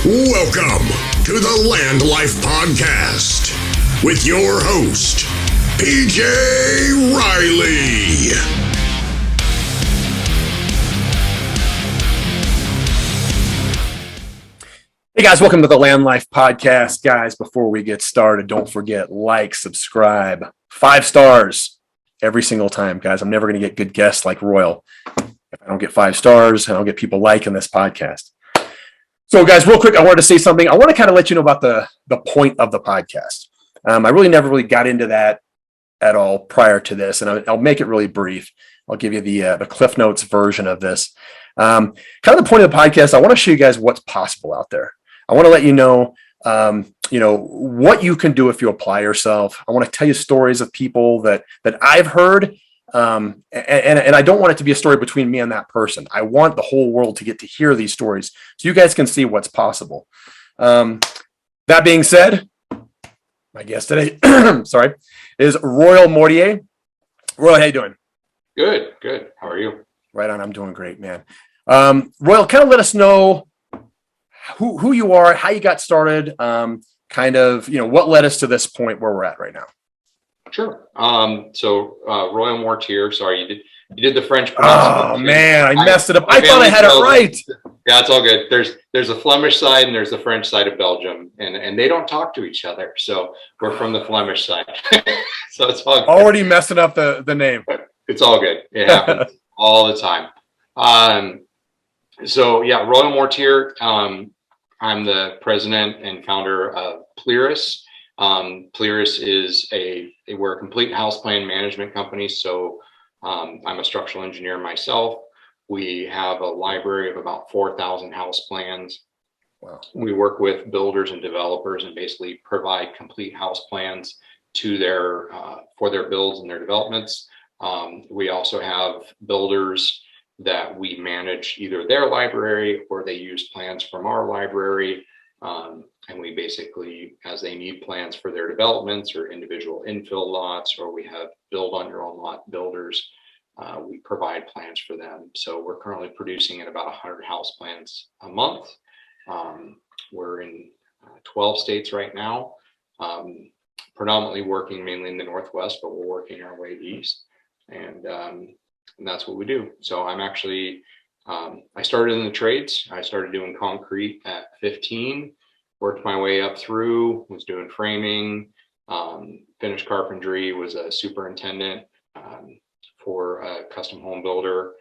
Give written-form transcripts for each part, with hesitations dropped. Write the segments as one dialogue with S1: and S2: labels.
S1: Welcome to the Land Life Podcast with your host, PJ Riley.
S2: Hey guys, welcome to the Land Life Podcast. Guys, before we get started, don't forget, like, subscribe, 5 stars every single time. Guys, I'm never going to get good guests like Royal if I don't get 5 stars and I don't get people liking this podcast. So guys, real quick, I wanted to say something. I want to kind of let you know about the point of the podcast. I never really got into that at all prior to this, and I'll make it really brief. I'll give you the Cliff Notes version of this. Kind of the point of the podcast, I want to show you guys what's possible out there. I want to let you know, what you can do if you apply yourself. I want to tell you stories of people that I've heard. And I don't want it to be a story between me and that person. I want the whole world to get to hear these stories so you guys can see what's possible. That being said, my guest today, is Royal Mortier. Royal, how you doing?
S3: Good. How are you?
S2: Right on. I'm doing great, man. Royal, kind of let us know who you are, how you got started, what led us to this point where we're at right now.
S3: Sure. Royal Mortier. Sorry, you did the French
S2: Oh
S3: pronunciation.
S2: man, I messed it up. I thought I had it right.
S3: Yeah, it's all good. There's a Flemish side and there's the French side of Belgium, and they don't talk to each other. So we're from the Flemish side. So it's all good.
S2: Already messing up the name.
S3: It's all good. It happens all the time. Royal Mortier. I'm the president and founder of PLIRIS. PLIRIS is we're a complete house plan management company. So I'm a structural engineer myself. We have a library of about 4,000 house plans.
S2: Wow.
S3: We work with builders and developers and basically provide complete house plans to for their builds and their developments. We also have builders that we manage either their library or they use plans from our library. And we basically, as they need plans for their developments or individual infill lots, or we have build on your own lot builders, we provide plans for them. So we're currently producing at about 100 house plans a month. We're in 12 states right now, predominantly working mainly in the Northwest, but we're working our way east. And that's what we do. So I'm actually, I started in the trades. I started doing concrete at 15. Worked my way up through, was doing framing, finished carpentry, was a superintendent for a custom home builder.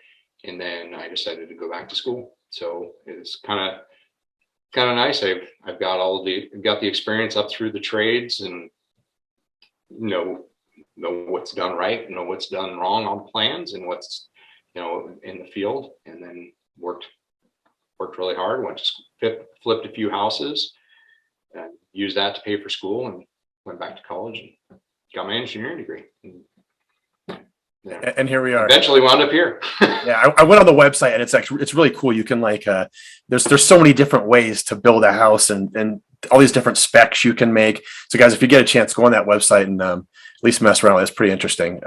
S3: And then I decided to go back to school. So it's kind of nice. I've got the experience up through the trades and know what's done right, know what's done wrong on plans and what's, in the field, and then worked really hard, flipped a few houses, and used that to pay for school, and went back to college and got my engineering degree.
S2: And here we are.
S3: Eventually wound up here.
S2: Yeah, I went on the website and it's really cool. You can there's so many different ways to build a house and all these different specs you can make. So guys, if you get a chance, go on that website and at least mess around. It's pretty interesting.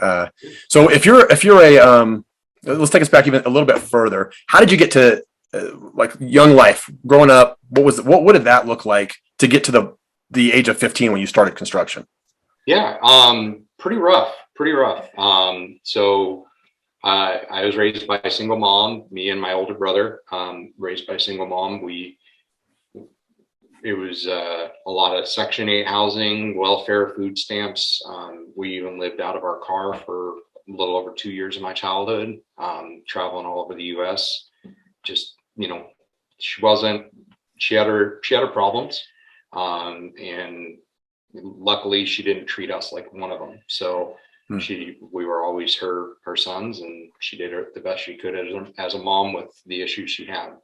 S2: So if you're let's take us back even a little bit further. How did you get to young life growing up? What did that look like to get to the age of 15 when you started construction?
S3: Yeah, pretty rough. So I was raised by a single mom, me and my older brother, raised by a single mom. It was a lot of Section 8 housing, welfare, food stamps. We even lived out of our car for a little over 2 years of my childhood, traveling all over the U.S. Just, she had her problems. And luckily she didn't treat us like one of them. So we were always her sons, and she did the best she could as a mom with the issues she had.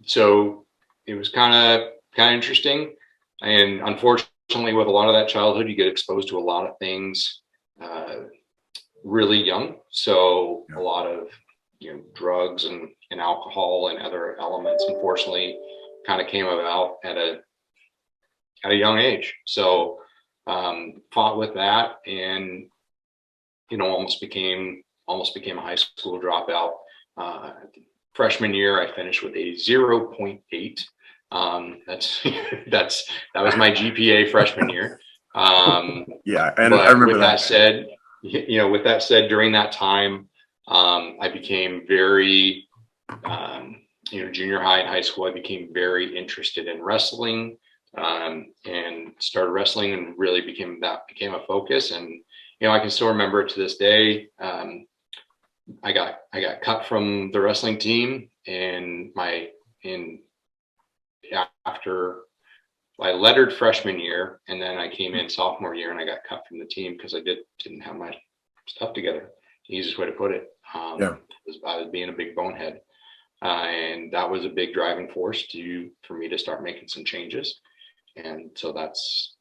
S3: So it was kind of interesting. And unfortunately, with a lot of that childhood, you get exposed to a lot of things really young. So a lot of drugs and alcohol and other elements, unfortunately, kind of came about at a young age. So fought with that, and almost became a high school dropout. Freshman year, I finished with a 0.8 That's that was my GPA freshman year.
S2: Yeah, I
S3: But
S2: remember
S3: with
S2: that.
S3: that said, with that said, during that time, I became very, junior high and high school, I became very interested in wrestling, and started wrestling, and really became a focus. And, I can still remember it to this day. I got cut from the wrestling team, and after I lettered freshman year, and then I came in sophomore year, and I got cut from the team because I didn't have my stuff together. The easiest way to put it.
S2: Yeah.
S3: I was being a big bonehead, and that was a big driving force for me to start making some changes. And so that's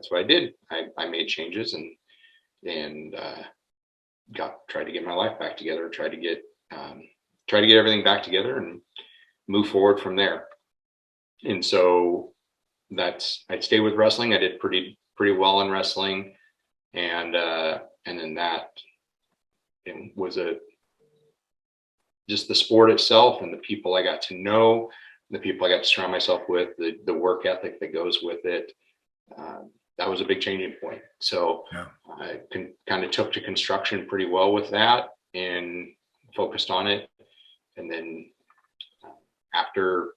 S3: what I did. I made changes and tried to get my life back together, tried to get everything back together and move forward from there. And so I stayed with wrestling. I did pretty well in wrestling. And then that was just the sport itself, and the people I got to know, the people I got to surround myself with, the work ethic that goes with it. That was a big changing point. So
S2: yeah.
S3: I kind of took to construction pretty well with that and focused on it. And then after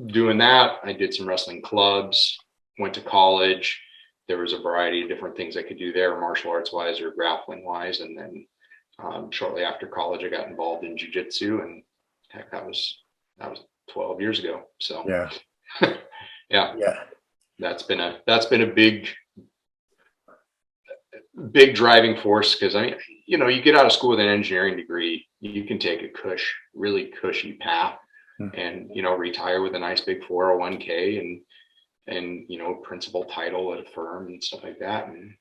S3: doing that, I did some wrestling clubs, went to college. There was a variety of different things I could do there, martial arts wise or grappling wise. And then shortly after college, I got involved in Jiu Jitsu, and heck, that was 12 years ago. So
S2: yeah.
S3: yeah, that's been a big driving force. Cause you get out of school with an engineering degree, you can take a really cushy path and, retire with a nice big 401k and, principal title at a firm and stuff like that. And,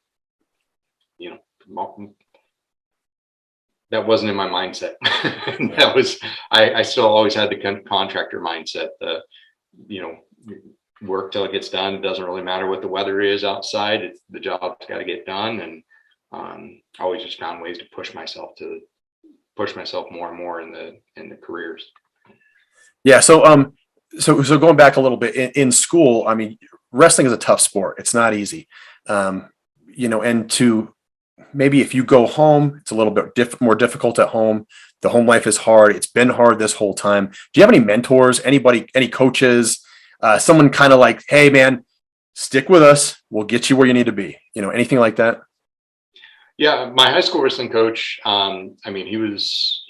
S3: that wasn't in my mindset. That was, I still always had the contractor mindset, work till it gets done. It doesn't really matter what the weather is outside. It's the job's got to get done. And always just found ways to push myself more and more in the careers. Yeah.
S2: So going back a little bit in school, wrestling is a tough sport. It's not easy. And maybe if you go home, it's a little bit more difficult at home. The home life is hard. It's been hard this whole time. Do you have any mentors, any coaches, someone kind of like, hey man, stick with us. We'll get you where you need to be. Anything like that?
S3: Yeah. My high school wrestling coach, he was,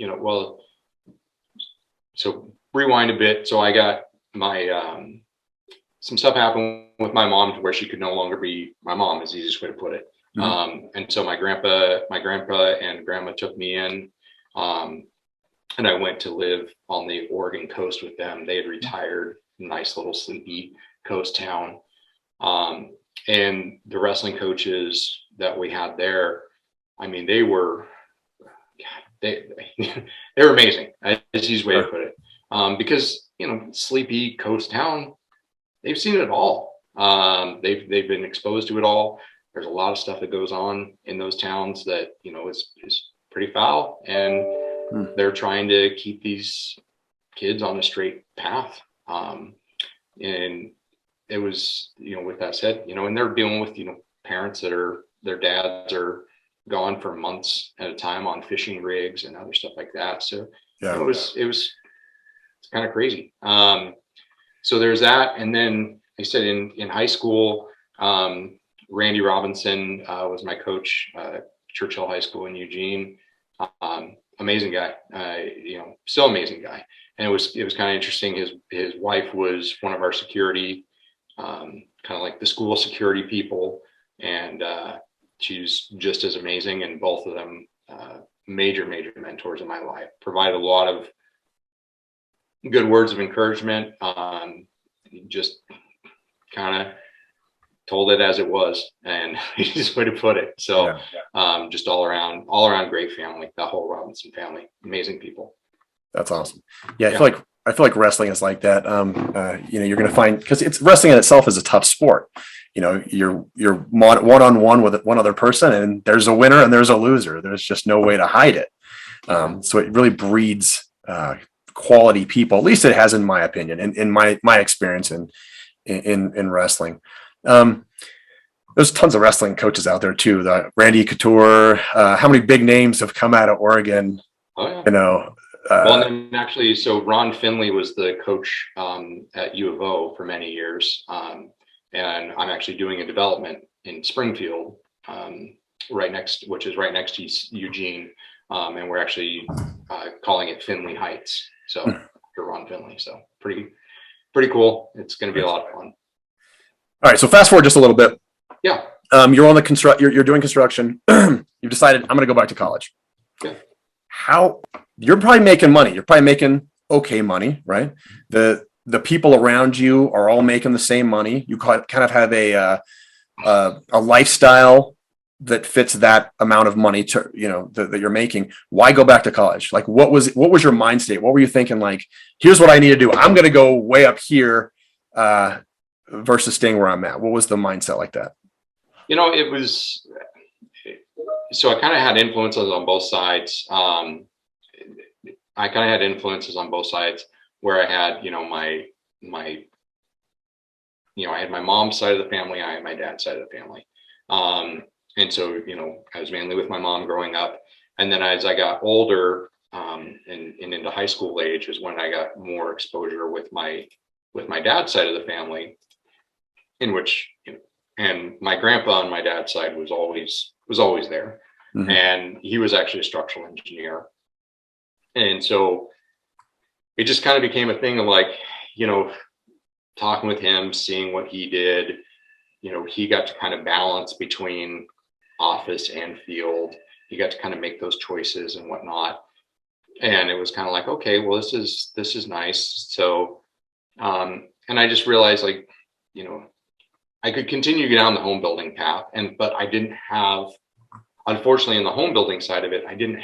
S3: so rewind a bit. So I got my, some stuff happened with my mom to where she could no longer be my mom, is the easiest way to put it. Mm-hmm. And so my grandpa and grandma took me in, and I went to live on the Oregon coast with them. They had retired, nice little sleepy coast town. And the wrestling coaches that we had there, they were amazing. That's the easiest way to put it. Because, sleepy coast town, they've seen it all. They've been exposed to it all. There's a lot of stuff that goes on in those towns that, is pretty foul, and they're trying to keep these kids on a straight path. And it was, with that said, and they're dealing with, parents that their dads are gone for months at a time on fishing rigs and other stuff like that. So yeah, it's kind of crazy. So there's that. And then I said in high school, Randy Robinson was my coach, Churchill High School in Eugene. Amazing guy, still amazing guy. And it was kind of interesting. His wife was one of our security, kind of like the school security people, and she's just as amazing. And both of them, major mentors in my life, provided a lot of good words of encouragement. Just kind of told it as it was, and easiest way to put it. So just all around great family, the whole Robinson family, amazing people.
S2: That's awesome. Yeah. I feel like wrestling is like that. You're going to find, because it's wrestling in itself is a tough sport. You're one-on-one with one other person, and there's a winner and there's a loser. There's just no way to hide it. So it really breeds quality people. At least it has, in my opinion, in my experience in wrestling. There's tons of wrestling coaches out there too. The Randy Couture. How many big names have come out of Oregon?
S3: Oh, yeah.
S2: You know.
S3: Well, and then actually, so Ron Finley was the coach at U of O for many years, and I'm actually doing a development in Springfield, which is right next to Eugene, and we're actually calling it Finley Heights. So for Ron Finley, so pretty cool. It's going to be a lot of fun.
S2: All right, so fast forward just a little bit.
S3: Yeah.
S2: You're on the you're doing construction. You've decided I'm going to go back to college.
S3: Yeah.
S2: How you're probably making money. You're probably making okay money, right? The people around you are all making the same money. You kind of have a lifestyle that fits that amount of money to, that you're making. Why go back to college? Like, what was your mind state? What were you thinking? Like, here's what I need to do. I'm going to go way up here versus staying where I'm at. What was the mindset like that?
S3: It was, so I kind of had influences on both sides. I kind of had influences on both sides where I had, I had my mom's side of the family. I had my dad's side of the family. And so, I was mainly with my mom growing up. And then as I got older, and into high school age is when I got more exposure with my dad's side of the family, in which, and my grandpa on my dad's side was always there. Mm-hmm. And he was actually a structural engineer. And so it just kind of became a thing of like, talking with him, seeing what he did, he got to kind of balance between office and field. He got to kind of make those choices and whatnot. And it was kind of like, okay, well, this is nice. So, and I just realized, like, I could continue to get down the home building path, but I didn't have, unfortunately, in the home building side of it, I didn't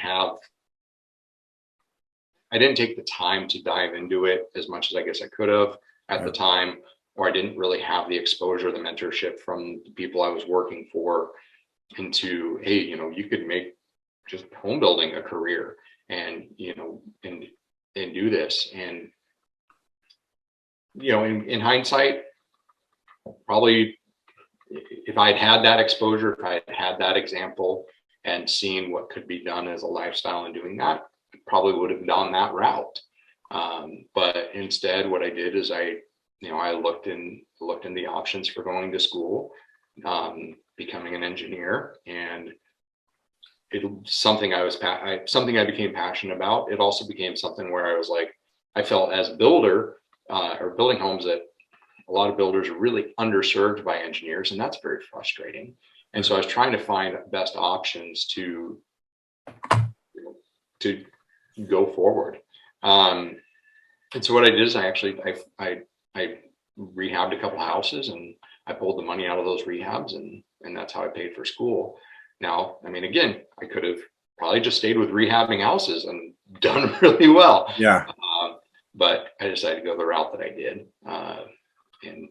S3: take the time to dive into it as much as I guess I could have at the time, or I didn't really have the exposure, the mentorship from the people I was working for into, hey, you could make just home building a career and, and do this. And, in hindsight, probably if I'd had that exposure, if I had had that example and seen what could be done as a lifestyle in doing that, I probably would have done that route. But instead, what I did is I looked in the options for going to school, becoming an engineer, and something I became passionate about. It also became something where I was like, I felt as a builder or building homes that a lot of builders are really underserved by engineers, and that's very frustrating. And so I was trying to find best options to go forward. And so what I did is I rehabbed a couple of houses, and I pulled the money out of those rehabs, and that's how I paid for school. Now, I mean, again, I could have probably just stayed with rehabbing houses and done really well.
S2: Yeah.
S3: But I decided to go the route that I did. And,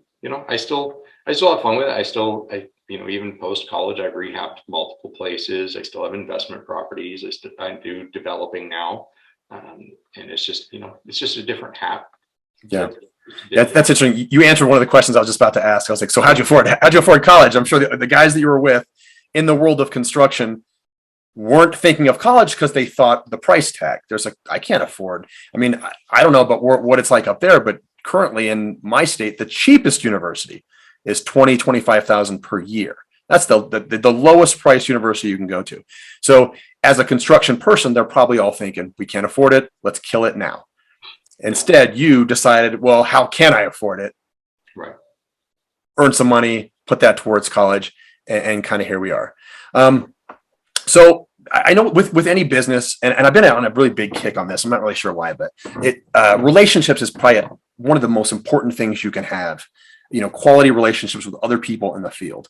S3: I still have fun with it. Even post college, I've rehabbed multiple places. I still have investment properties. I do developing now. And it's just a different hat.
S2: Yeah. That's interesting. You answered one of the questions I was just about to ask. I was like, so how'd you afford college? I'm sure the guys that you were with in the world of construction weren't thinking of college because they thought the price tag. There's I can't afford. I mean, I don't know about what it's like up there, but currently in my state, the cheapest university is $25,000 per year. That's the lowest price university you can go to. So as a construction person, they're probably all thinking, we can't afford it. Let's kill it now. Instead, you decided, well, how can I afford it?
S3: Right.
S2: Earn some money, put that towards college, and kind of here we are. So I know with any business, and I've been on a really big kick on this. I'm not really sure why, but relationships is probably one of the most important things you can have. Quality relationships with other people in the field.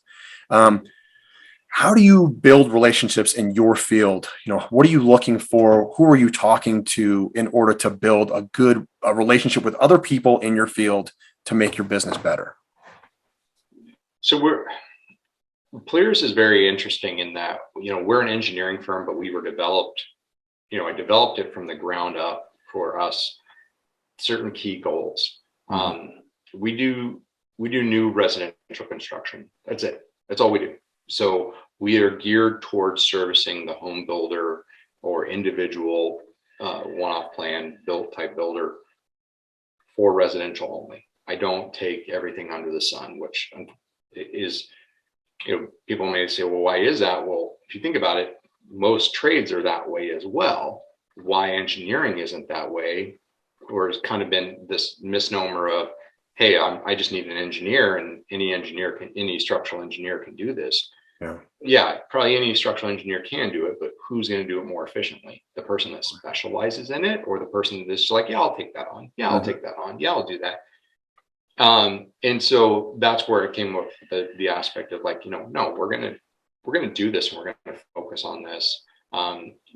S2: How do you build relationships in your field? What are you looking for? Who are you talking to in order to build a relationship with other people in your field to make your business better?
S3: So PLIRIS is very interesting in that, we're an engineering firm, but we were developed, I developed it from the ground up for us certain key goals. We do new residential construction. That's it. That's all we do. So we are geared towards servicing the home builder or individual one-off plan built type builder for residential only. I don't take everything under the sun, which is, people may say, well, why is that? Well, if you think about it, most trades are that way as well. Why engineering isn't that way, or has kind of been this misnomer of, hey, I just need an engineer, and any structural engineer can do this. Yeah, probably any structural engineer can do it, but who's going to do it more efficiently? The person that specializes in it, or the person that's like, yeah, I'll take that on. Yeah, I'll take that on. Yeah, I'll do that. And so that's where it came with the aspect of like, no, we're going to do this, and we're going to focus on this.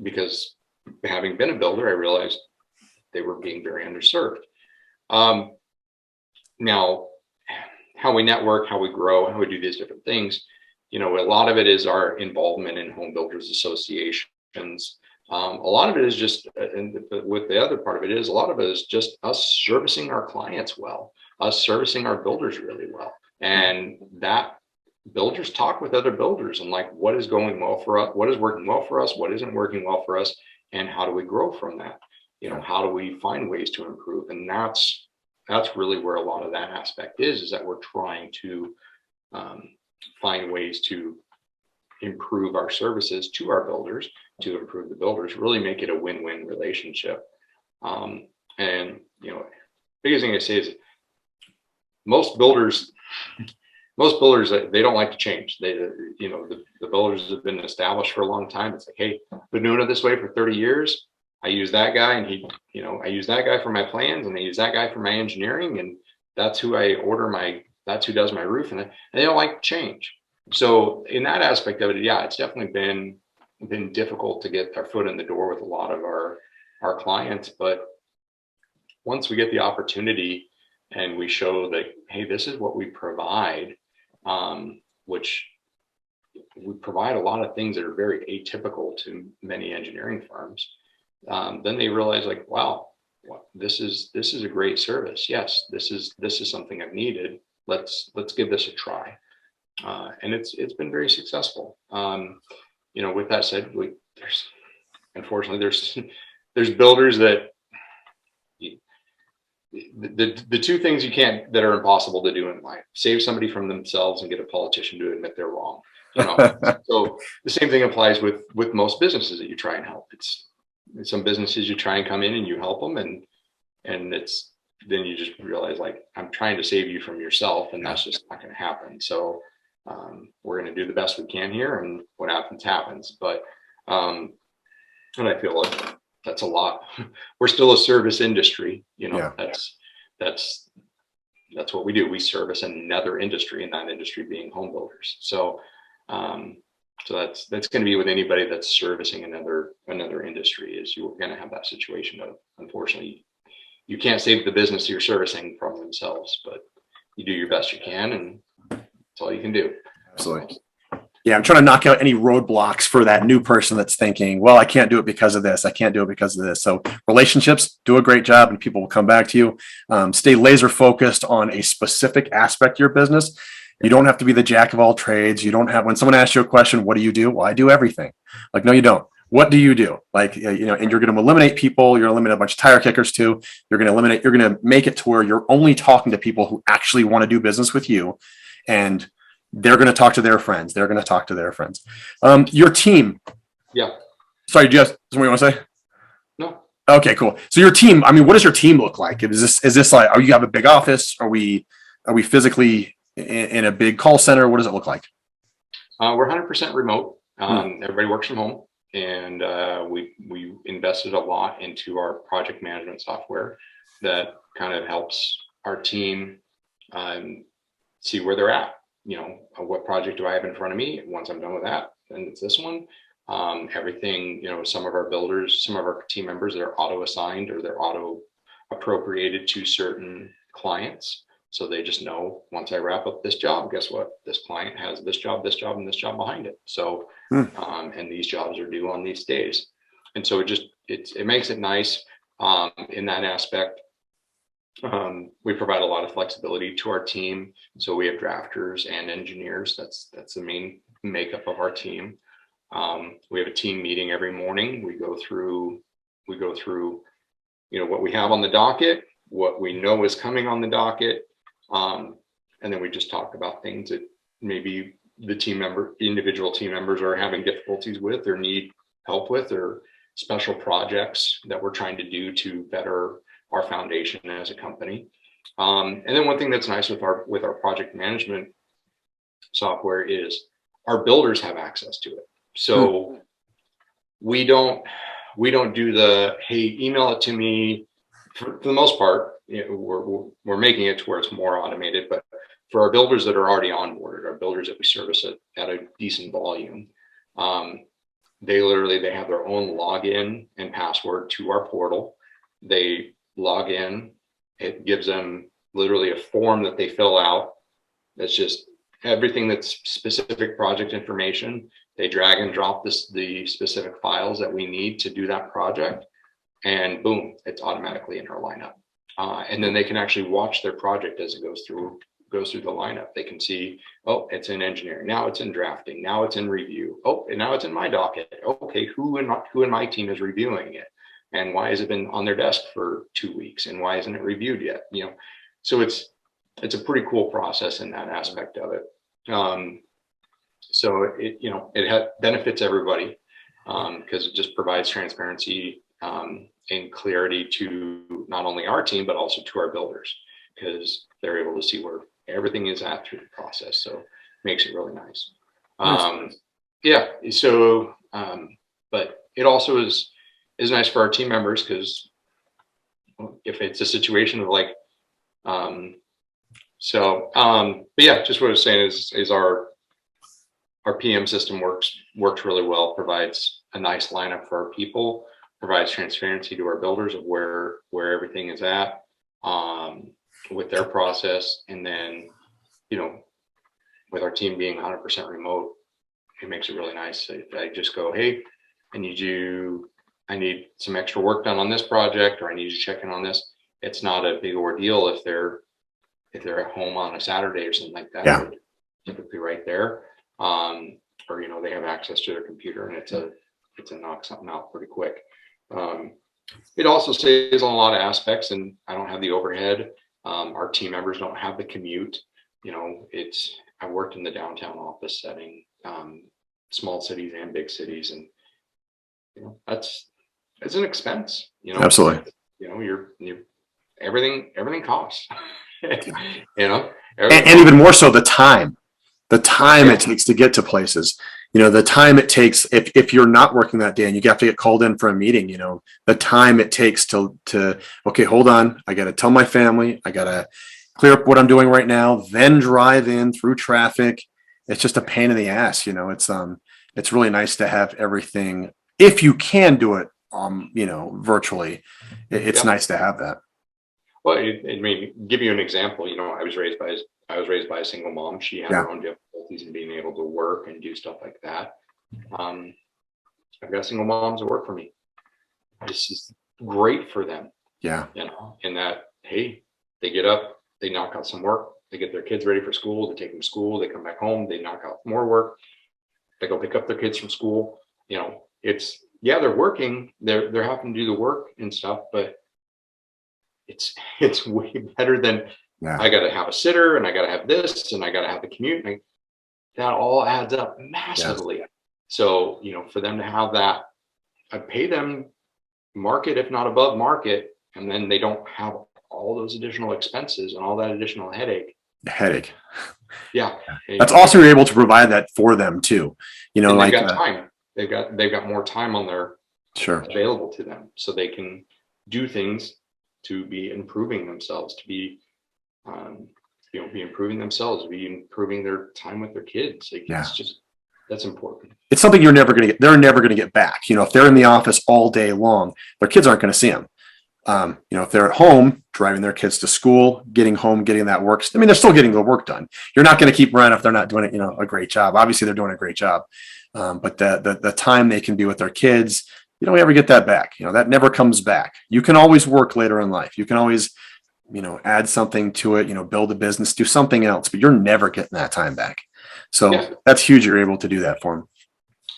S3: Because having been a builder, I realized they were being very underserved. Now, how we network, how we grow, how we do these different things, a lot of it is our involvement in home builders associations. A lot of it is just, and with the other part of it is, a lot of it is just us servicing our clients well, us servicing our builders really well. And that builders talk with other builders and like, what is going well for us? What is working well for us? What isn't working well for us? And how do we grow from that? How do we find ways to improve? And that's really where a lot of that aspect is that we're trying to find ways to improve our services to our builders, to improve the builders, really make it a win-win relationship. And biggest thing I say is most builders, they don't like to change. The builders have been established for a long time. It's like, hey, I've been doing it this way for 30 years. I use that guy, and I use that guy for my plans, and I use that guy for my engineering, and that's who that's who does my roof, and they don't like change. So in that aspect of it, yeah, it's definitely been difficult to get our foot in the door with a lot of our clients. But once we get the opportunity and we show that, hey, this is what we provide, which we provide a lot of things that are very atypical to many engineering firms. Then they realize like, wow, this is a great service. Yes, this is something I've needed. Let's give this a try. And it's been very successful. With that said, unfortunately there's builders that the two things that are impossible to do in life: save somebody from themselves and get a politician to admit they're wrong. So the same thing applies with most businesses that you try and help. It's some businesses you try and come in and you help them, and then you just realize like, I'm trying to save you from yourself, and that's just not going to happen. So we're going to do the best we can here, and what happens. But and I feel like that's a lot. We're still a service industry, that's what we do. We service another industry, and that industry being home builders. So that's going to be with anybody that's servicing another industry, is you're going to have that situation of, unfortunately, you can't save the business you're servicing from themselves, but you do your best you can, and that's all you can do.
S2: Absolutely. Yeah, I'm trying to knock out any roadblocks for that new person that's thinking, well, I can't do it because of this. I can't do it because of this. So relationships, do a great job, and people will come back to you. Stay laser focused on a specific aspect of your business. You don't have to be the jack of all trades. You don't have, when someone asks you a question, what do you do? Well, I do everything. Like, no, you don't. What do you do? Like, and you're going to eliminate people. You're going to eliminate a bunch of tire kickers too. You're going to make it to where you're only talking to people who actually want to do business with you. And they're going to talk to their friends. They're going to talk to their friends. Your team.
S3: Yeah.
S2: Sorry, do you have something you want to say?
S3: No.
S2: Okay, cool. So your team, what does your team look like? Is this like, you have a big office? Are we physically in a big call center? What does it look like?
S3: We're 100% remote. Everybody works from home, and we invested a lot into our project management software that kind of helps our team see where they're at. What project do I have in front of me? Once I'm done with that, then it's this one. Everything, some of our builders, some of our team members, they're auto assigned, or they're auto appropriated to certain clients. So they just know, once I wrap up this job, guess what? This client has this job, and this job behind it. So, and these jobs are due on these days. And so it makes it nice in that aspect. We provide a lot of flexibility to our team. So we have drafters and engineers. That's the main makeup of our team. We have a team meeting every morning. We go through, what we have on the docket, what we know is coming on the docket. And then we just talk about things that maybe individual team members are having difficulties with or need help with, or special projects that we're trying to do to better our foundation as a company. And then one thing that's nice with our project management software is our builders have access to it. So we don't do the, hey, email it to me. For the most part, we're making it to where it's more automated, but for our builders that are already onboarded, our builders that we service at a decent volume, they have their own login and password to our portal. They log in. It gives them literally a form that they fill out. That's just everything that's specific project information. They drag and drop the specific files that we need to do that project, and boom, it's automatically in our lineup. And then they can actually watch their project as it goes through the lineup. They can see, oh, it's in engineering. Now it's in drafting. Now it's in review. Oh, and now it's in my docket. Okay, who in my team is reviewing it? And why has it been on their desk for 2 weeks? And why isn't it reviewed yet? So it's a pretty cool process in that aspect of it. So it benefits everybody because it just provides transparency and clarity to not only our team, but also to our builders, because they're able to see where everything is at through the process. So it makes it really nice. But it also is nice for our team members, because if it's a situation of like, just what I was saying is our PM system works really well, provides a nice lineup for our people, provides transparency to our builders of where everything is at with their process. And then, with our team being 100% remote, it makes it really nice. I just go, hey, I need some extra work done on this project, or I need you to check in on this. It's not a big ordeal if they're at home on a Saturday or something like that.
S2: Yeah.
S3: Typically right there. Or they have access to their computer, and it's a knock something out pretty quick. It also saves on a lot of aspects, and I don't have the overhead. Our team members don't have the commute. I worked in the downtown office setting, small cities and big cities, and it's an expense.
S2: Absolutely.
S3: You're everything costs.
S2: And even more so the time it takes to get to places. The time it takes if you're not working that day and you have to get called in for a meeting, the time it takes to okay, hold on, I got to tell my family, I got to clear up what I'm doing right now, then drive in through traffic. It's just a pain in the ass. It's really nice to have everything, if you can do it virtually. It's nice to have that.
S3: Well, give you an example. I was raised by a single mom. She had her own difficulties in being able to work and do stuff like that. I've got single moms that work for me. This is great for them.
S2: Yeah.
S3: In that, hey, they get up, they knock out some work, they get their kids ready for school, they take them to school, they come back home, they knock out more work, they go pick up their kids from school. They're working, they're having to do the work and stuff, but it's way better than I got to have a sitter, and I got to have this, and I got to have the commute. And that all adds up massively. Yeah. So, for them to have that, I pay them market, if not above market, and then they don't have all those additional expenses and all that additional headache. Yeah.
S2: That's also, you're able to provide that for them too.
S3: They've got time. They've got more time on their available to them, so they can do things to be improving themselves, to be improving themselves, be improving their time with their kids. It's just, that's important. It's
S2: something they're never going to get back. If they're in the office all day long, their kids aren't going to see them. If they're at home, driving their kids to school, getting home, getting that work. They're still getting the work done. You're not going to keep running if they're not doing it, a great job. Obviously they're doing a great job. But the time they can be with their kids, you don't ever get that back. That never comes back. You can always work later in life. You can always add something to it, build a business, do something else, but you're never getting that time back. So
S3: Yeah.
S2: that's huge. You're able to do that for them.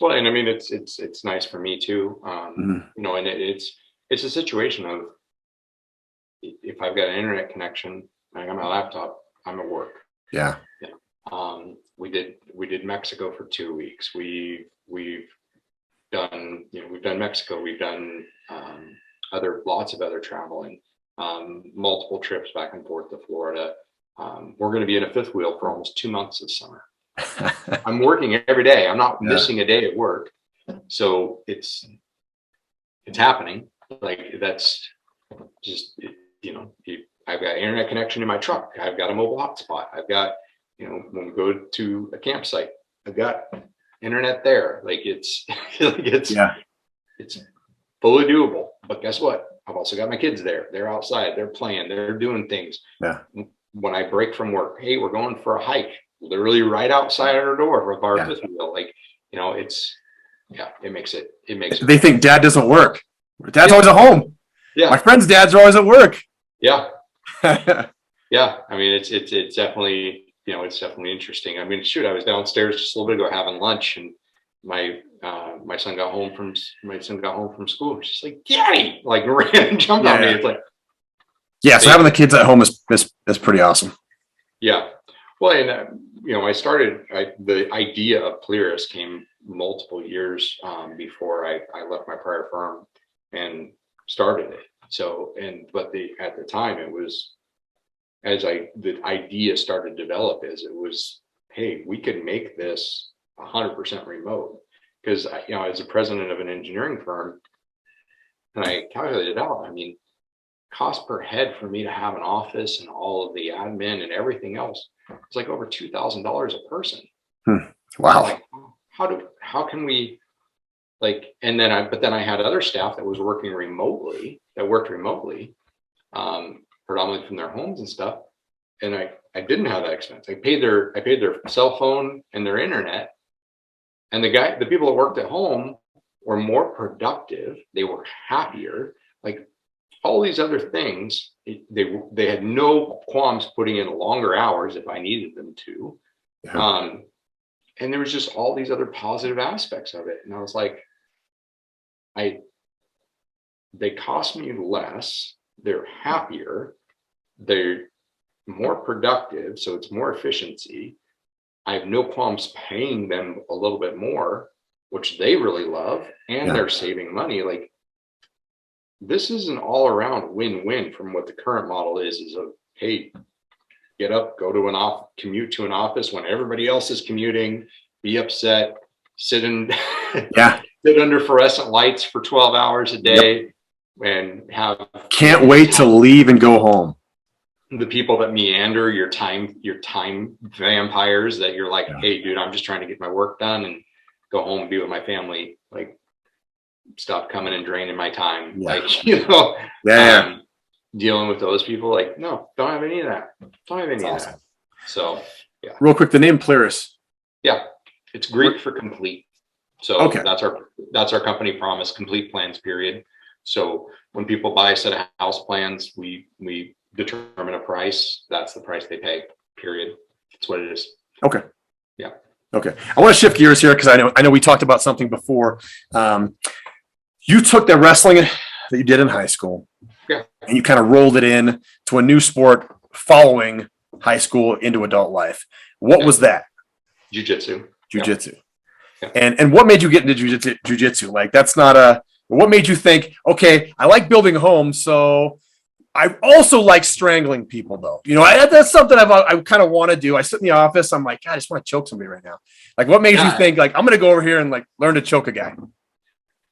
S3: Well, and I mean, it's nice for me too.
S2: Mhm.
S3: And it's a situation of, if I've got an internet connection, I got my laptop, I'm at work.
S2: Yeah.
S3: We did Mexico for 2 weeks. We've done Mexico. We've done lots of other traveling, multiple trips back and forth to Florida. We're going to be in a fifth wheel for almost 2 months this summer. I'm working every day. I'm not missing a day at work. So it's happening. Like, that's just, I've got internet connection in my truck. I've got a mobile hotspot. I've got, when we go to a campsite, I've got internet there. Like, it's fully doable. But guess what? I've also got my kids there. They're outside. They're playing. They're doing things.
S2: Yeah.
S3: When I break from work, hey, we're going for a hike. Literally right outside our door of our fifth wheel. Like, it makes it.
S2: They think dad doesn't work. Dad's always at home.
S3: Yeah.
S2: My friends' dads are always at work.
S3: Yeah. Yeah. I mean, it's definitely, it's definitely interesting. I mean, shoot, I was downstairs just a little bit ago having lunch, and my son got home from school. She's like, "Daddy!" Like, ran and jumped on me. It's like,
S2: so having the kids at home is pretty awesome.
S3: Yeah. Well, and the idea of PLIRIS came multiple years before I left my prior firm and started it. So, at the time, it was, the idea started to develop, it was, hey, we could make this 100% remote. Because as a president of an engineering firm, and I calculated out, I mean, cost per head for me to have an office and all of the admin and everything else, it's like over $2,000 a person.
S2: Wow.
S3: Like, how can we, like, and then I had other staff that worked remotely, predominantly from their homes and stuff. And I didn't have that expense. I paid their cell phone and their internet. And the people that worked at home were more productive. They were happier. Like, all these other things, they had no qualms putting in longer hours if I needed them to. Yeah. And there was just all these other positive aspects of it. And I was like, they cost me less, they're happier, they're more productive, so it's more efficiency. I have no qualms paying them a little bit more, which they really love, and they're saving money. Like, this is an all-around win-win from what the current model is of, hey, get up, go to commute to an office when everybody else is commuting, be upset, sit under fluorescent lights for 12 hours a day, and
S2: can't wait to leave and go home.
S3: The people that meander your time vampires that you're like, hey, dude, I'm just trying to get my work done and go home and be with my family. Like, stop coming and draining my time. Like, dealing with those people, like, no, don't have any of that. That. So,
S2: real quick, the name PLIRIS.
S3: Yeah, it's Greek for complete. So that's our company promise, complete plans, period. So when people buy a set of house plans, we determine a price. That's the price they pay, period. That's what it is.
S2: Okay.
S3: Yeah.
S2: Okay. I want to shift gears here because I know we talked about something before. You took the wrestling that you did in high school, and you kind of rolled it in to a new sport following high school into adult life. What was that?
S3: Jiu Jitsu.
S2: Yeah. And what made you get into Jiu Jitsu? Like, what made you think, okay, I like building homes, so I also like strangling people, though. That's something I kind of want to do. I sit in the office, I'm like, God, I just want to choke somebody right now. Like, what made you think, like, I'm going to go over here and, like, learn to choke a guy?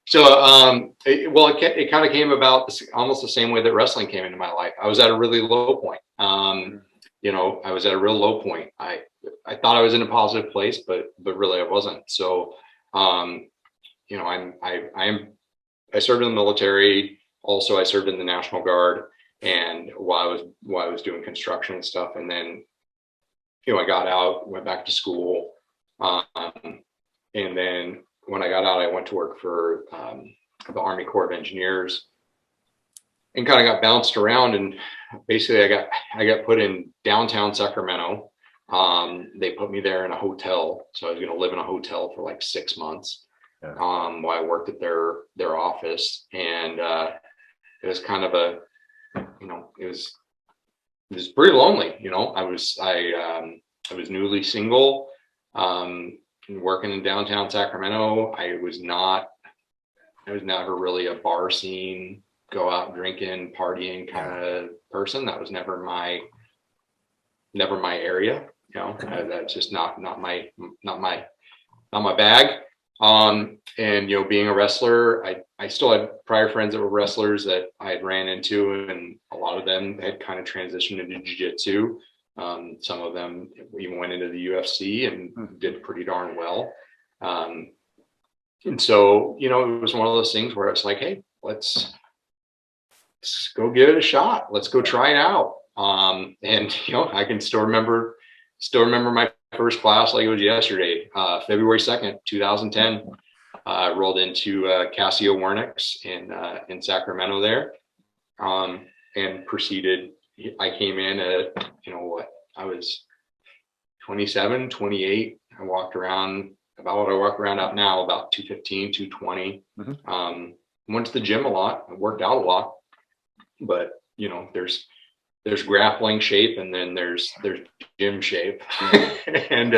S3: So, it kind of came about almost the same way that wrestling came into my life. I was at a really low point. I was at a real low point. I thought I was in a positive place, but really I wasn't. So, I served in the military. Also, I served in the National Guard, and while I was doing construction and stuff, and then, I got out, went back to school, and then when I got out, I went to work for the Army Corps of Engineers. and kind of got bounced around, and basically I got put in downtown Sacramento. They put me there in a hotel, so I was going to live in a hotel for like 6 months.
S2: Yeah.
S3: While I worked at their office, and it was kind of a, it was pretty lonely. I was newly single, working in downtown Sacramento. I was never really a bar scene, go out drinking, partying kind of person. That was never my area. That's just not my bag. And being a wrestler, I still had prior friends that were wrestlers that I had ran into, and a lot of them had kind of transitioned into Jiu Jitsu. Some of them even went into the UFC and did pretty darn well. And so, it was one of those things where it's like, hey, let's go give it a shot. Let's go try it out. And I can still remember my first class like it was yesterday, February 2nd, 2010. I rolled into Casio Warnick's in Sacramento there, and proceeded. I came in at, I was 27, 28. I walked around about what I walk around out now, about 215, 220. Went to the gym a lot. I worked out a lot, but there's grappling shape, and then there's gym shape. And,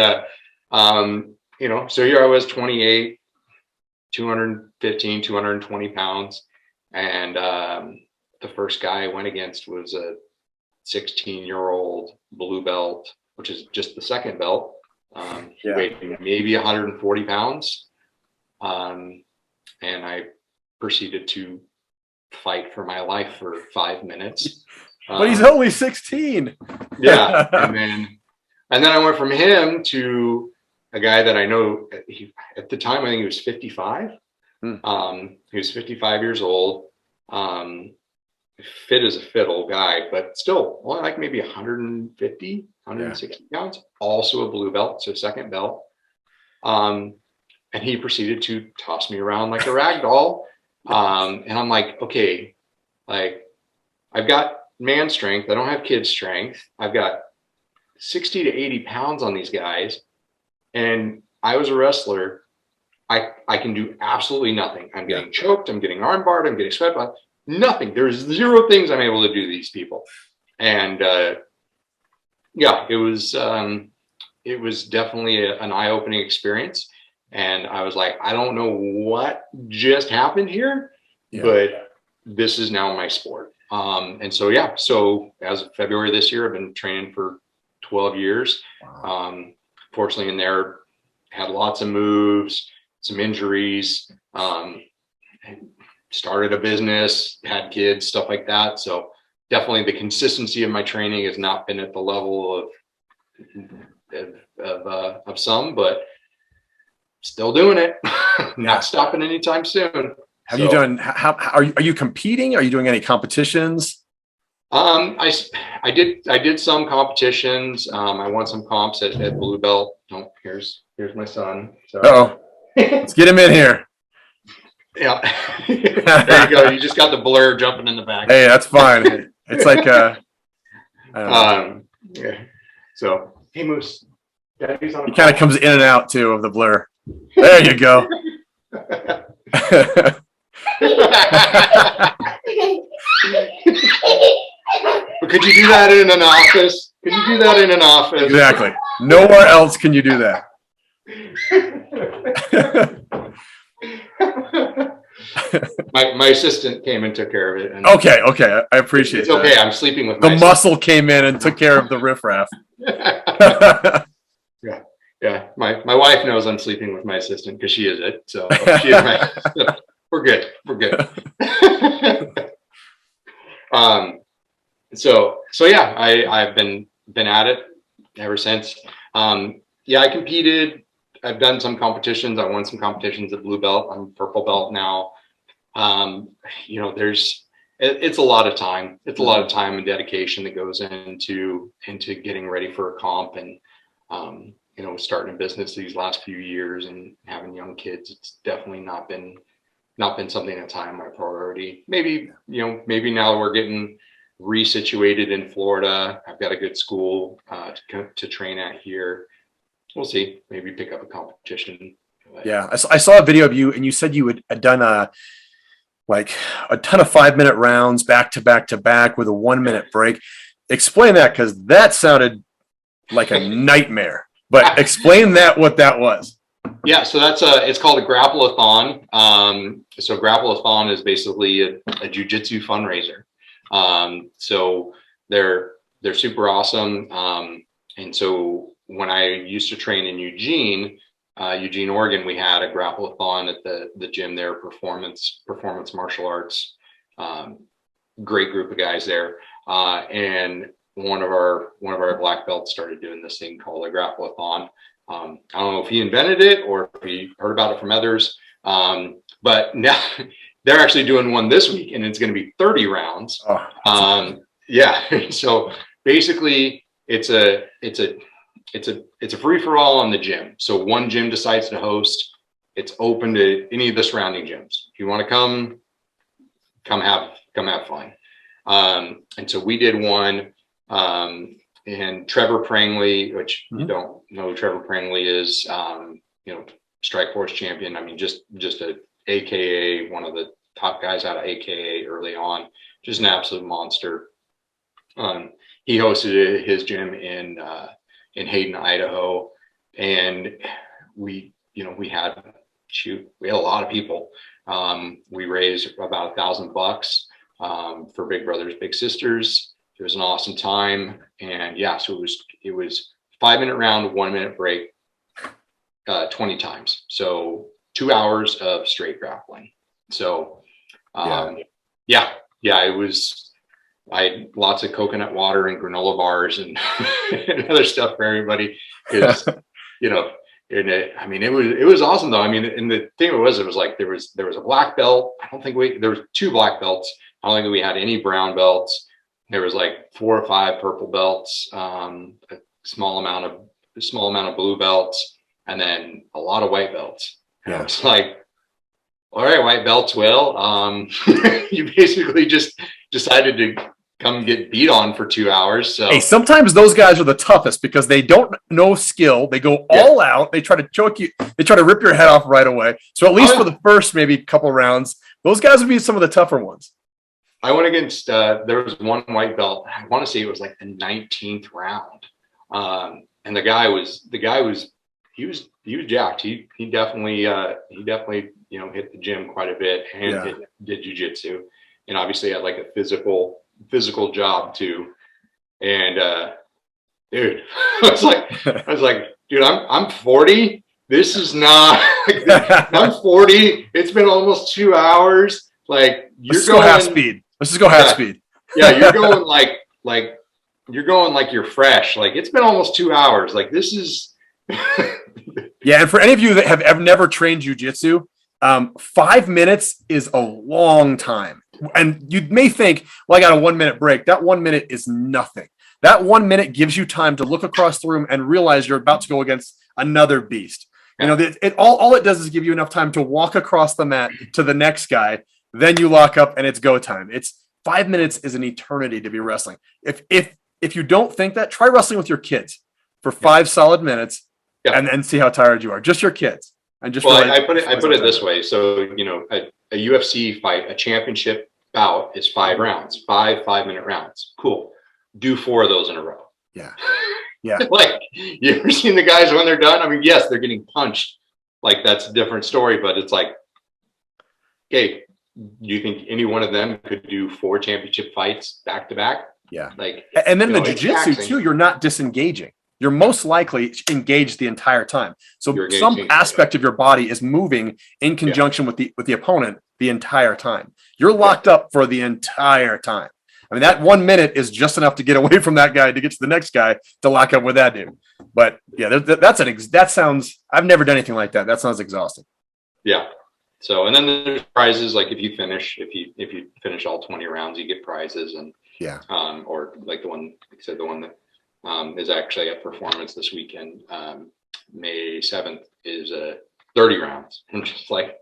S3: so here I was 28, 215, 220 pounds. And, the first guy I went against was a 16-year-old blue belt, which is just the second belt. He weighed maybe 140 pounds. And I proceeded to fight for my life for 5 minutes.
S2: But he's only 16.
S3: Yeah. And then I went from him to a guy that I know at the time, I think he was 55. He was 55 years old. Fit as a fiddle guy, but still only like maybe 150, 160 pounds, also a blue belt, so second belt. And he proceeded to toss me around like a rag doll. And I'm like, okay, like I've got man strength. I don't have kid strength. I've got 60 to 80 pounds on these guys. And I was a wrestler. I can do absolutely nothing. I'm getting choked. I'm getting armbarred. I'm getting swept. Nothing. There's zero things I'm able to do to these people. And it was definitely an eye-opening experience. And I was like, I don't know what just happened here, but this is now my sport. And so as of February this year, I've been training for 12 years. Wow. Fortunately in there, had lots of moves, some injuries, started a business, had kids, stuff like that. So definitely the consistency of my training has not been at the level of some, but still doing it. Not stopping anytime soon.
S2: Have you done, how are you competing? Are you doing any competitions?
S3: I did some competitions. I won some comps at blue belt. Oh, here's my son.
S2: Uh-oh. Let's get him in here.
S3: Yeah. There you go. You just got the blur jumping in the back.
S2: Hey, that's fine. It's like
S3: So hey Moose. Daddy's on
S2: he kind of comes in and out too of the blur. There you go.
S3: Could you do that in an office? Could you do that in an office?
S2: Exactly. Nowhere else can you do that.
S3: My assistant came and took care of it. And
S2: okay. I appreciate it.
S3: It's okay. I'm sleeping with
S2: the
S3: my
S2: muscle assistant. Came in and took care of the riffraff.
S3: Yeah. My wife knows I'm sleeping with my assistant because she is it. So she is my. We're good. So yeah, I've been at it ever since. I competed. I've done some competitions. I won some competitions at blue belt. I'm purple belt now. It's a lot of time. It's a lot of time and dedication that goes into getting ready for a comp, and starting a business these last few years and having young kids. It's definitely not been not been something that's high on my priority. Maybe, maybe now we're getting resituated in Florida. I've got a good school to train at here. We'll see. Maybe pick up a competition.
S2: Yeah, I saw a video of you, and you said you had done a ton of 5-minute rounds back to back to back with a 1-minute break. Explain that, because that sounded like a nightmare. But explain what that was.
S3: Yeah, so it's called a Grapple-A-Thon. So Grapple-A-Thon is basically a Jiu Jitsu fundraiser. So they're super awesome. And so when I used to train in Eugene, Oregon, we had a Grapple-A-Thon at the gym there, performance martial arts. Great group of guys there. And one of our black belts started doing this thing called a Grapple-A-Thon. I don't know if he invented it or if he heard about it from others. But now they're actually doing one this week, and it's going to be 30 rounds. Yeah. So basically it's a free for all on the gym. So one gym decides to host. It's open to any of the surrounding gyms. If you want to come have fun. And so we did one, and Trevor Prangley, which you don't know who Trevor Prangley is, Strikeforce champion. I mean, just a AKA, one of the top guys out of AKA early on, just an absolute monster. He hosted his gym in Hayden, Idaho, and we had a lot of people. We raised about $1,000 for Big Brothers Big Sisters. It was an awesome time, and yeah, so it was 5-minute round, 1-minute break, 20 times. So 2 hours of straight grappling. So it was. I had lots of coconut water and granola bars and, and other stuff for everybody. Because it was awesome though. I mean, and the thing it was like there was a black belt. I don't think there was 2 black belts. I don't think we had any brown belts. There was like 4 or 5 purple belts, a small amount of blue belts, and then a lot of white belts. And I was like, all right, white belts. Well, you basically just decided to come get beat on for 2 hours. So
S2: hey, sometimes those guys are the toughest because they don't know skill. They go all out. They try to choke you. They try to rip your head off right away. So at least for the first maybe couple rounds, those guys would be some of the tougher ones.
S3: I went against, there was one white belt. I want to say it was like the 19th round. And the guy was jacked. He definitely, hit the gym quite a bit and did jujitsu, and obviously had like a physical job too. And, dude, I was like, dude, I'm 40. This is not, I'm 40. It's been almost 2 hours. Like
S2: Let's go half speed. Let's just go half speed.
S3: Yeah, you're going like you're fresh. Like it's been almost 2 hours. Like this is.
S2: Yeah, and for any of you that have never trained jiu-jitsu, 5 minutes is a long time. And you may think, well, I got a 1-minute break. That 1 minute is nothing. That 1 minute gives you time to look across the room and realize you're about to go against another beast. Yeah. All it does is give you enough time to walk across the mat to the next guy. Then you lock up and it's go time. 5 minutes is an eternity to be wrestling. If you don't think that, try wrestling with your kids for 5 solid minutes and see how tired you are. Just your kids. And just
S3: I put it this way. So, a UFC fight, a championship bout is 5 rounds, 5-minute rounds. Cool. Do 4 of those in a row.
S2: Yeah. Yeah.
S3: Like, you ever seen the guys when they're done? I mean, yes, they're getting punched. Like, that's a different story, but it's like, okay, do you think any one of them could do 4 championship fights back to back?
S2: Yeah.
S3: Like,
S2: and then the jiu-jitsu too, you're not disengaging. You're most likely engaged the entire time. So some aspect of your body is moving in conjunction with the opponent the entire time. You're locked up for the entire time. I mean, that 1 minute is just enough to get away from that guy to get to the next guy to lock up with that dude. But yeah, that sounds. I've never done anything like that. That sounds exhausting.
S3: Yeah. So, and then there's prizes, like if you finish all 20 rounds, you get prizes, and or like the one that is actually at performance this weekend, May 7th, is 30 rounds. I'm just like,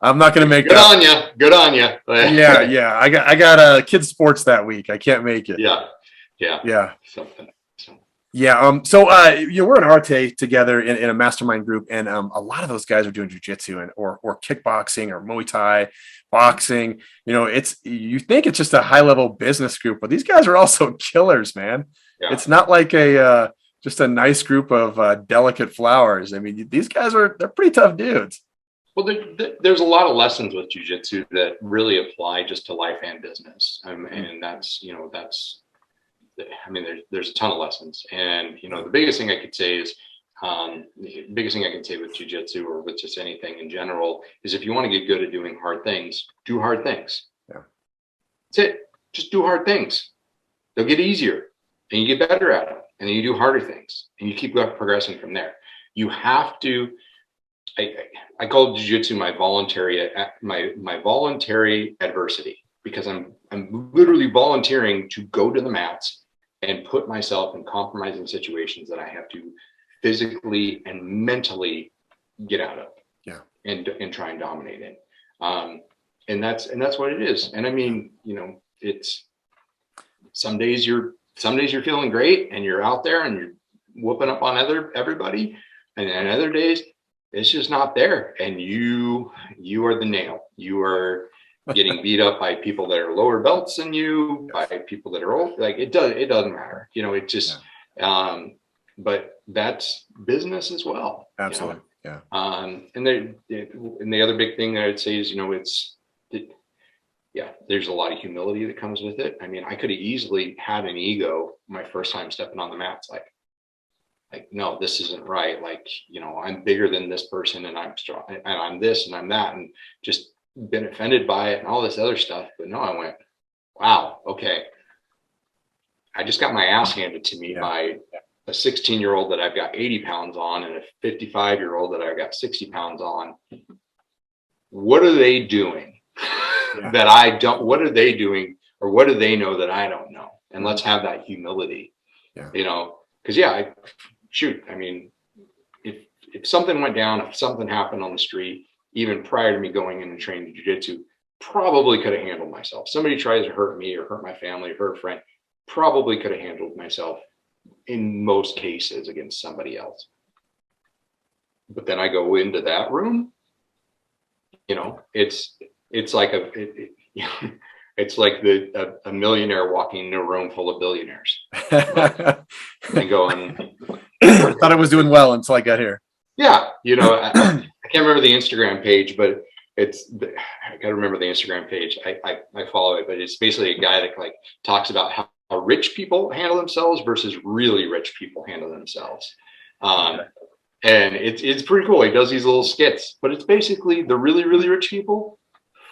S2: I'm not going to make
S3: Good on you. Good on you.
S2: Yeah. I got kids sports that week. I can't make it.
S3: Yeah. Something.
S2: Yeah. We're in Arte together in a mastermind group, and a lot of those guys are doing jujitsu or kickboxing or Muay Thai, boxing. You think it's just a high level business group, but these guys are also killers, man.
S3: Yeah.
S2: It's not like just a nice group of delicate flowers. I mean, these guys they're pretty tough dudes.
S3: Well, there's a lot of lessons with jiu-jitsu that really apply just to life and business. And there's a ton of lessons. And, the biggest thing I could say is, the biggest thing I can say with jiu-jitsu or with just anything in general is if you want to get good at doing hard things, do hard things.
S2: Yeah.
S3: That's it. Just do hard things. They'll get easier and you get better at them. And then you do harder things and you keep progressing from there. You have to, I call jiu-jitsu my voluntary adversity, because I'm literally volunteering to go to the mats and put myself in compromising situations that I have to physically and mentally get out of.
S2: Yeah.
S3: And try and dominate in. And that's what it is. And I mean, it's some days you're feeling great and you're out there and you're whooping up on everybody, and then other days it's just not there, and you are the nail. You are getting beat up by people that are lower belts than you, by people that are old. Like it doesn't matter. It just but that's business as well.
S2: Absolutely. Yeah.
S3: And the other big thing that I'd say is, there's a lot of humility that comes with it. I mean, I could have easily had an ego my first time stepping on the mats, like, no, this isn't right. Like, I'm bigger than this person and I'm strong and I'm this and I'm that, and just been offended by it and all this other stuff. But no, I went, wow, okay. I just got my ass handed to me by a 16-year-old that I've got 80 pounds on and a 55-year-old that I've got 60 pounds on. What are they doing that I don't? What are they doing, or what do they know that I don't know? And let's have that humility, because I mean, if something went down, if something happened on the street, even prior to me going in and training jiu-jitsu, probably could have handled myself. Somebody tries to hurt me or hurt my family or hurt a friend, probably could have handled myself in most cases against somebody else. But then I go into that room, it's like it's like a millionaire walking in a room full of billionaires and going,
S2: I thought I was doing well until I got here.
S3: Yeah. I can't remember the Instagram page, but I gotta remember the Instagram page. I follow it, but it's basically a guy that talks about how rich people handle themselves versus really rich people handle themselves. And it's pretty cool. He does these little skits, but it's basically the really, really rich people,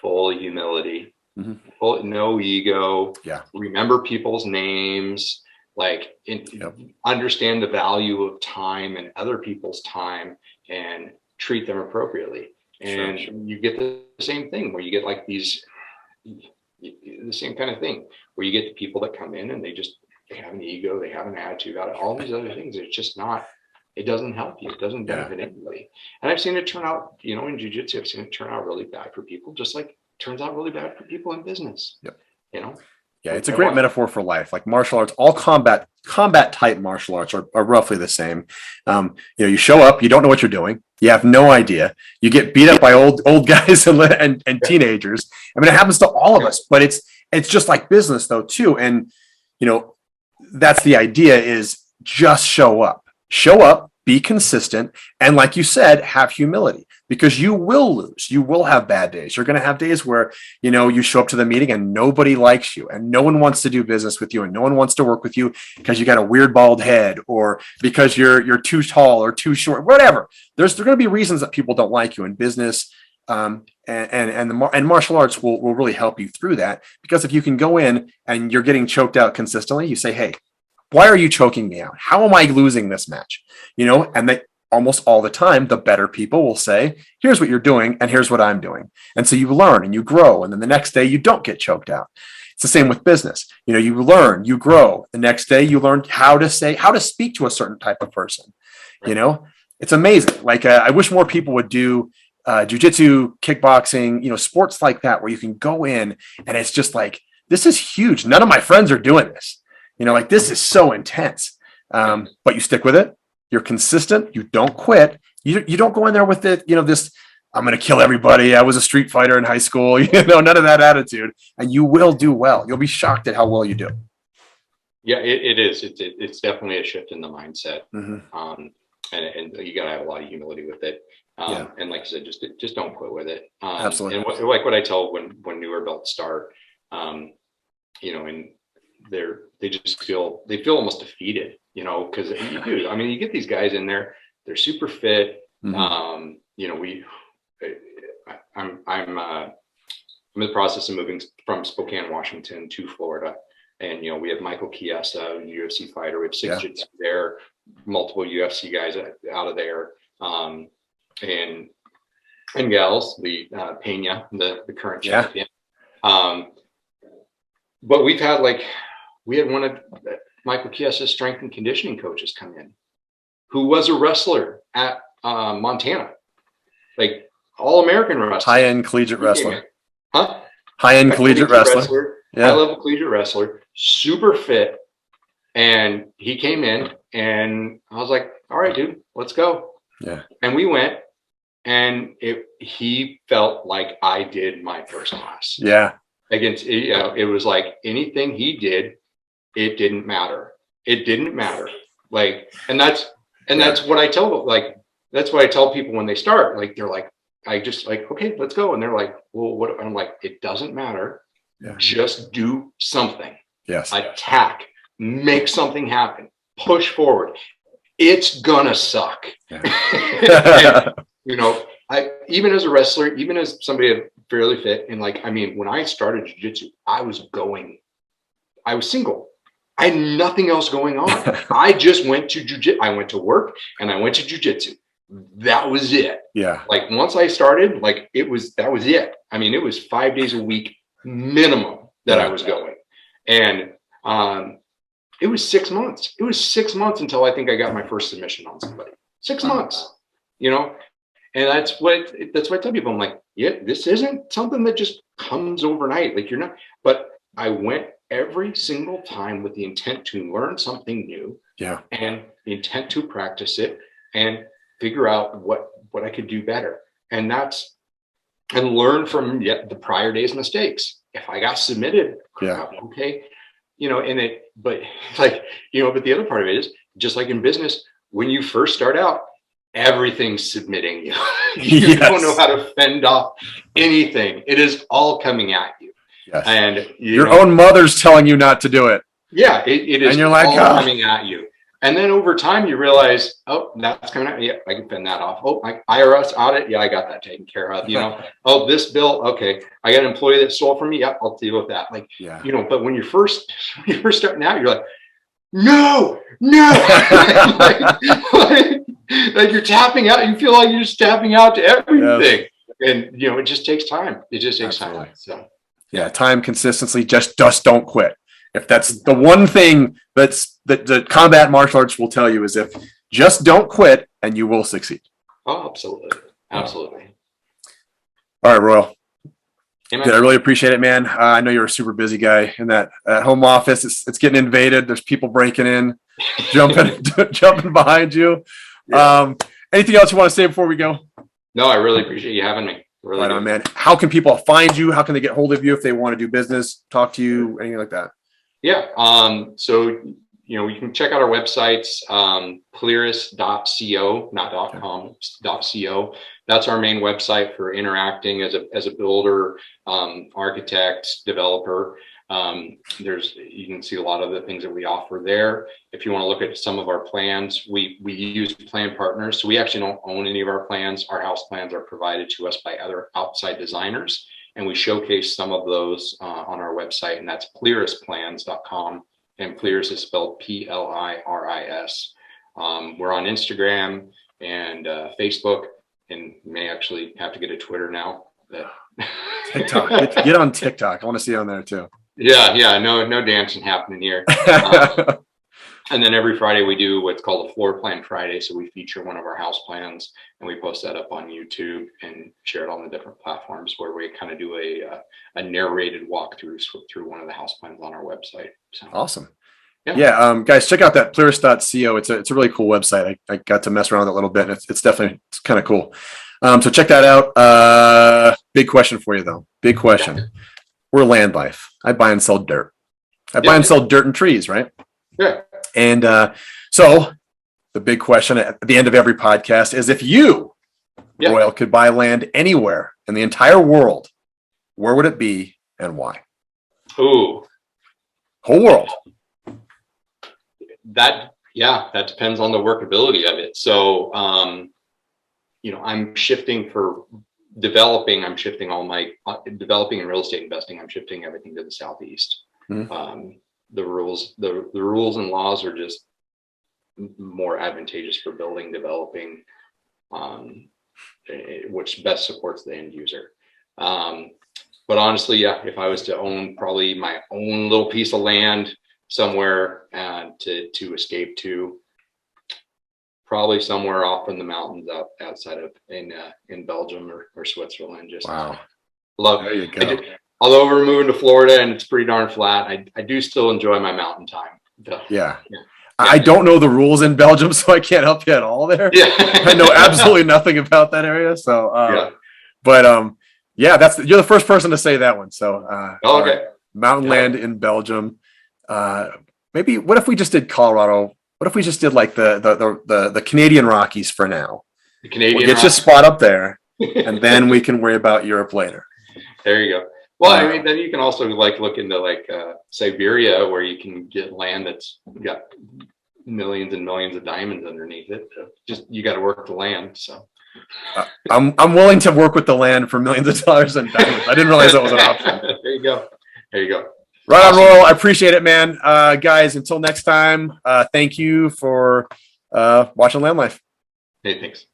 S3: full humility, full, no ego.
S2: Yeah.
S3: Remember people's names, understand the value of time and other people's time and treat them appropriately. And you get the same thing where you get the same kind of thing where you get the people that come in and they have an ego, they have an attitude about it, all these other things. It's just not, it doesn't help you. It doesn't benefit anybody. And I've seen it turn out, in jiu-jitsu, I've seen it turn out really bad for people, just like it turns out really bad for people in business.
S2: Yep.
S3: Yeah,
S2: it's a great metaphor for life. Like martial arts, all combat type martial arts are roughly the same. You show up, you don't know what you're doing. You have no idea. You get beat up by old guys and teenagers. I mean, it happens to all of us, but it's just like business though too. And that's the idea, is just show up, be consistent. And like you said, have humility, because you will lose. You will have bad days. You're going to have days where, you show up to the meeting and nobody likes you and no one wants to do business with you and no one wants to work with you because you got a weird bald head or because you're too tall or too short, whatever. There's going to be reasons that people don't like you in business. And martial arts will really help you through that, because if you can go in and you're getting choked out consistently, you say, hey, why are you choking me out? How am I losing this match? And they almost all the time, the better people will say, here's what you're doing and here's what I'm doing. And so you learn and you grow. And then the next day you don't get choked out. It's the same with business. You learn, you grow. The next day you learn how to speak to a certain type of person, it's amazing. Like I wish more people would do jiu-jitsu, kickboxing, sports like that, where you can go in and it's just like, this is huge. None of my friends are doing this. Like this is so intense. But you stick with it. You're consistent. You don't quit. You don't go in there with it, this, I'm going to kill everybody. I was a street fighter in high school, none of that attitude. And you will do well. You'll be shocked at how well you do.
S3: Yeah, it is. It's definitely a shift in the mindset.
S2: Mm-hmm.
S3: And you got to have a lot of humility with it. And like I said, just don't quit with it.
S2: Absolutely.
S3: And what I tell when newer belts start, and they just feel almost defeated, because you do. I mean, you get these guys in there, they're super fit. Mm-hmm. I'm in the process of moving from Spokane, Washington to Florida. And, we have Michael Chiesa, a UFC fighter. We have six Jiu-Jitsu there, multiple UFC guys out of there. And gals, the Pena, the current champion. But we had one of Michael Chiesa's strength and conditioning coaches come in, who was a wrestler at Montana, like all-American wrestler.
S2: High-end collegiate wrestler.
S3: Huh?
S2: High-end collegiate wrestler. Yeah.
S3: High-level collegiate wrestler, super fit. And he came in and I was like, all right, dude, let's go.
S2: Yeah.
S3: And we went, and he felt like I did my first class.
S2: Yeah.
S3: Against, it was like anything he did, it didn't matter. It didn't matter. That's what I tell, that's what I tell people when they start. They're like, okay, let's go. And they're like, well, what? I'm like, it doesn't matter. Yeah. Just do something.
S2: Yes.
S3: Attack. Make something happen. Push forward. It's gonna suck. Yeah. And, even as a wrestler, even as somebody fairly fit, and when I started jiu-jitsu, I was single. I had nothing else going on. I just went to jiu-jitsu. I went to work and I went to jiu-jitsu. That was it.
S2: Yeah.
S3: Once I started, that was it. It was 5 days a week minimum that I was going. And it was 6 months. It was 6 months until I think I got my first submission on somebody. 6 months, and that's what I tell people. I'm like, yeah, this isn't something that just comes overnight. You're not, but I went every single time with the intent to learn something new. Yeah. And the intent to practice it and figure out what I could do better. And learn from the prior day's mistakes. If I got submitted, okay. But the other part of it is, just like in business, when you first start out, everything's submitting you. You don't know how to fend off anything. It is all coming at you. Yes. And
S2: your own mother's telling you not to do it.
S3: Yeah, it is, and you're like, all coming at you. And then over time you realize, oh, that's coming out. Yeah, I can fend that off. Oh, my IRS audit. Yeah, I got that taken care of. Oh, this bill. Okay. I got an employee that stole from me. Yep, I'll deal with that. But when you're first starting out, you're like, no. You're tapping out. You feel like you're just tapping out to everything. Yes. And, it just takes time. It just takes time. So,
S2: time, consistency, just don't quit. If that's the one thing that the combat martial arts will tell you, is if just don't quit and you will succeed.
S3: Oh, absolutely. Absolutely.
S2: All right, Royal. Good. I really appreciate it, man. I know you're a super busy guy in that home office. It's getting invaded. There's people breaking in, jumping behind you. Yeah. Anything else you want to say before we go?
S3: No, I really appreciate you having me. Really
S2: right on, man. How can people find you? How can they get hold of you if they want to do business, talk to you, anything like that?
S3: Yeah. So, you can check out our websites, PLIRIS.co, not .com, .co. That's our main website for interacting as a builder, architect, developer. You can see a lot of the things that we offer there. If you want to look at some of our plans, we use plan partners. So we actually don't own any of our plans. Our house plans are provided to us by other outside designers, and we showcase some of those on our website, and that's PLIRISplans.com, and PLIRIS is spelled PLIRIS. We're on Instagram and Facebook, and may actually have to get a Twitter now.
S2: TikTok. Get on TikTok. I want to see you on there too.
S3: Yeah. No dancing happening here. And then every Friday we do what's called a floor plan Friday. So we feature one of our house plans and we post that up on YouTube and share it on the different platforms where we kind of do a narrated walkthrough through one of the house plans on our website. So
S2: awesome. Yeah. Guys, check out that PLIRIS.co. It's a really cool website. I got to mess around with it a little bit and it's definitely kind of cool. So check that out. Big question for you though. Big question. We're Land Life. I buy and sell dirt. I buy and sell dirt and trees, right?
S3: Yeah.
S2: And so the big question at the end of every podcast is if you, Royal, could buy land anywhere in the entire world, where would it be and why?
S3: Ooh.
S2: Whole world.
S3: That depends on the workability of it. So, I'm shifting for developing. I'm shifting all my developing and real estate investing. I'm shifting everything to the Southeast. Mm-hmm. The rules and laws are just more advantageous for building, developing, which best supports the end user. But honestly, if I was to own probably my own little piece of land somewhere to escape to, probably somewhere off in the mountains outside of in Belgium or Switzerland. Just love. There you go. Although we're moving to Florida and it's pretty darn flat, I do still enjoy my mountain time.
S2: Yeah. I don't know the rules in Belgium, so I can't help you at all there.
S3: Yeah.
S2: I know absolutely nothing about that area. So, you're the first person to say that one. So,
S3: okay.
S2: Mountain land in Belgium. Maybe what if we just did Colorado? What if we just did like the Canadian Rockies for now?
S3: The Canadian
S2: we'll get you a spot up there, and then we can worry about Europe later.
S3: There you go. Well, I mean, then you can also look into Siberia, where you can get land that's got millions and millions of diamonds underneath it. Just you got to work the land. So
S2: I'm willing to work with the land for millions of dollars and diamonds. I didn't realize that was an option.
S3: There you go.
S2: Right on, Royal. I appreciate it, man. Guys, until next time, thank you for watching Land Life.
S3: Hey, thanks.